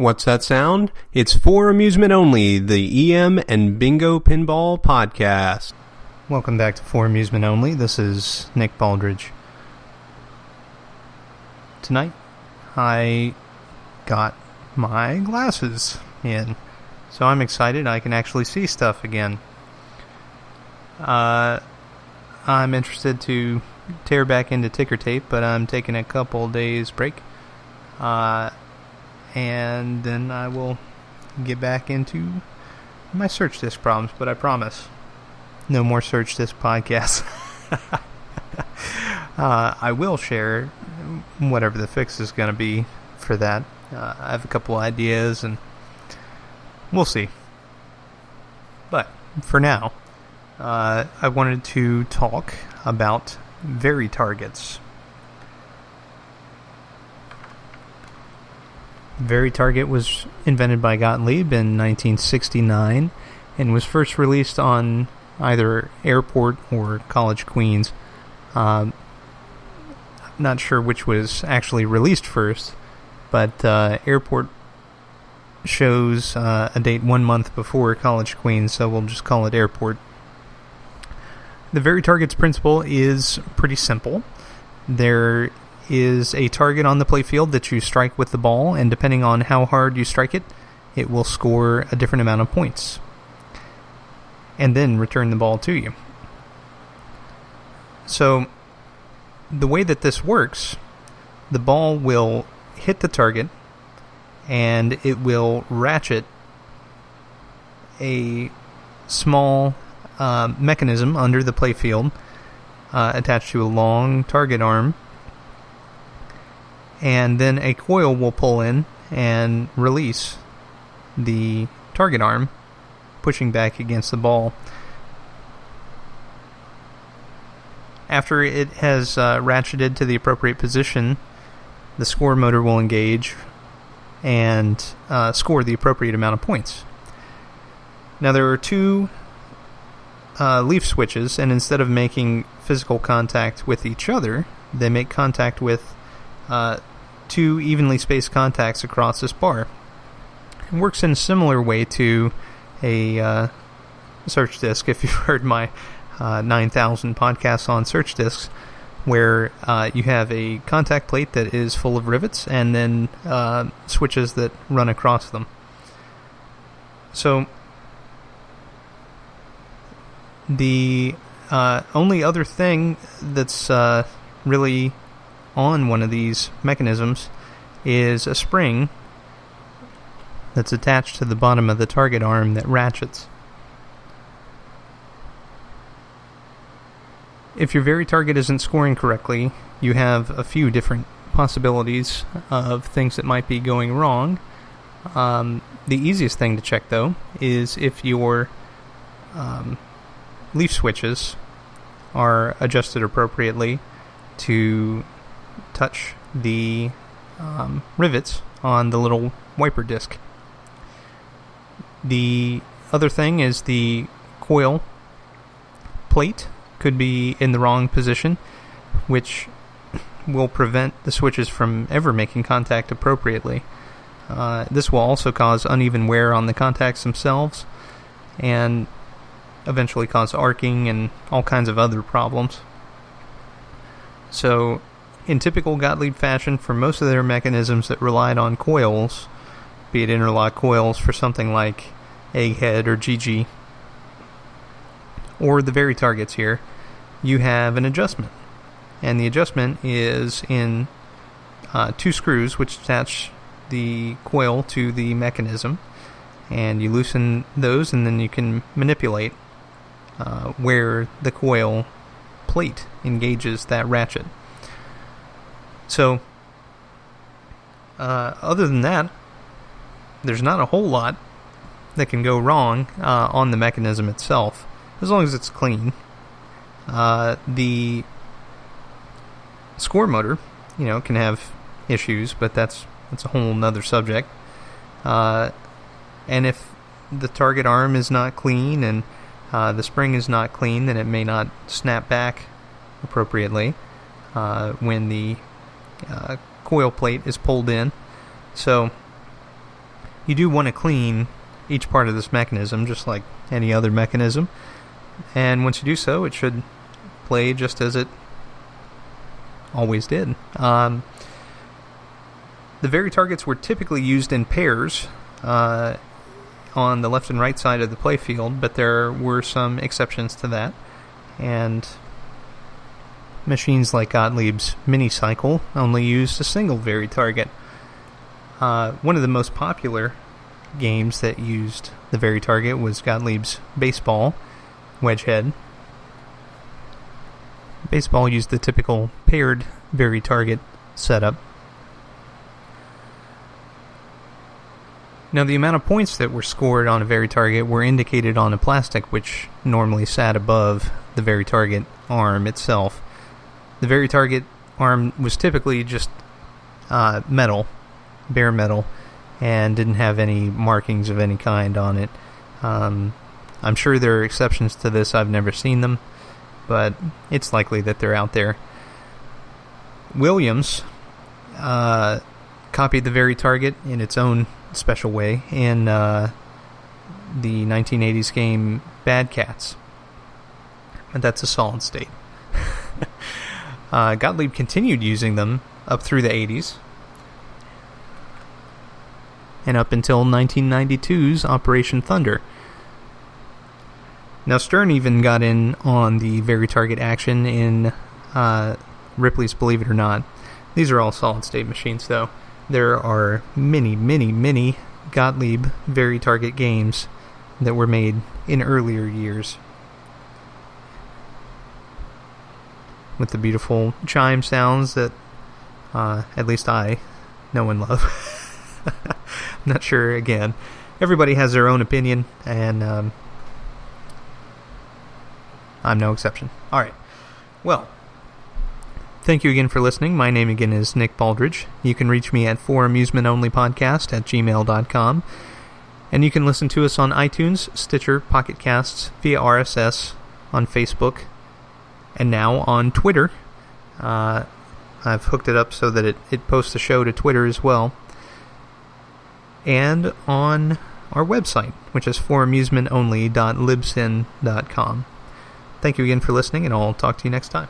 What's that sound? It's for amusement only, the EM and Bingo Pinball Podcast. Welcome back to For Amusement Only. This is Nick Baldridge. Tonight, I got my glasses in, so I'm excited I can actually see stuff again. I'm interested to tear back into ticker tape, but I'm taking a couple days break. And then I will get back into my search disc problems, but I promise, no more search disc podcasts. I will share whatever the fix is going to be for that. I have a couple ideas, and we'll see. But for now, I wanted to talk about Vari-Targets. Vari-Target was invented by Gottlieb in 1969 and was first released on either Airport or College Queens. Not sure which was actually released first, but Airport shows a date 1 month before College Queens, so we'll just call it Airport. The Vari-Targets principle is pretty simple. There is a target on the playfield that you strike with the ball, and depending on how hard you strike it, it will score a different amount of points, and then return the ball to you. So, the way that this works, the ball will hit the target, and it will ratchet a small mechanism under the playfield attached to a long target arm, and then a coil will pull in and release the target arm, pushing back against the ball. After it has ratcheted to the appropriate position, the score motor will engage and score the appropriate amount of points. Now there are two leaf switches, and instead of making physical contact with each other, they make contact with two evenly spaced contacts across this bar. It works in a similar way to a search disc, if you've heard my 9,000 podcasts on search discs, where you have a contact plate that is full of rivets and then switches that run across them. So the only other thing that's really on one of these mechanisms is a spring that's attached to the bottom of the target arm that ratchets. If your Vari-Target isn't scoring correctly, you have a few different possibilities of things that might be going wrong. The easiest thing to check, though, is if your leaf switches are adjusted appropriately to touch the rivets on the little wiper disc. The other thing is the coil plate could be in the wrong position, which will prevent the switches from ever making contact appropriately. This will also cause uneven wear on the contacts themselves, and eventually cause arcing and all kinds of other problems. So, in typical Gottlieb fashion, for most of their mechanisms that relied on coils, be it interlock coils for something like Egghead or GG, or the Vari-Targets here, you have an adjustment. And the adjustment is in two screws which attach the coil to the mechanism, and you loosen those, and then you can manipulate where the coil plate engages that ratchet. So, other than that, there's not a whole lot that can go wrong on the mechanism itself, as long as it's clean. The score motor, can have issues, but that's a whole nother subject. And if the target arm is not clean and the spring is not clean, then it may not snap back appropriately when the coil plate is pulled in. So you do want to clean each part of this mechanism, just like any other mechanism. And once you do so, it should play just as it always did. The Vari-Targets were typically used in pairs on the left and right side of the playfield, but there were some exceptions to that. And machines like Gottlieb's Mini-Cycle only used a single Vari-Target. One of the most popular games that used the Vari-Target was Gottlieb's Baseball Wedgehead. Baseball used the typical paired Vari-Target setup. Now, the amount of points that were scored on a Vari-Target were indicated on a plastic which normally sat above the Vari-Target arm itself. The Vari-Target arm was typically just metal, bare metal, and didn't have any markings of any kind on it. I'm sure there are exceptions to this. I've never seen them, but it's likely that they're out there. Williams copied the Vari-Target in its own special way in the 1980s game Bad Cats. And that's a solid state. Gottlieb continued using them up through the 80s and up until 1992's Operation Thunder. Now, Stern even got in on the Vari-Target action in Ripley's Believe It or Not. These are all solid-state machines, though. There are many, many, many Gottlieb Vari-Target games that were made in earlier years, with the beautiful chime sounds that at least I know and love. I'm not sure, again. Everybody has their own opinion, and I'm no exception. Alright, well, thank you again for listening. My name again is Nick Baldridge. You can reach me at foramusementonlypodcast@gmail.com, and you can listen to us on iTunes, Stitcher, Pocket Casts, via RSS, on Facebook, and now on Twitter. I've hooked it up so that it posts the show to Twitter as well. And on our website, which is foramusementonly.libsyn.com. Thank you again for listening, and I'll talk to you next time.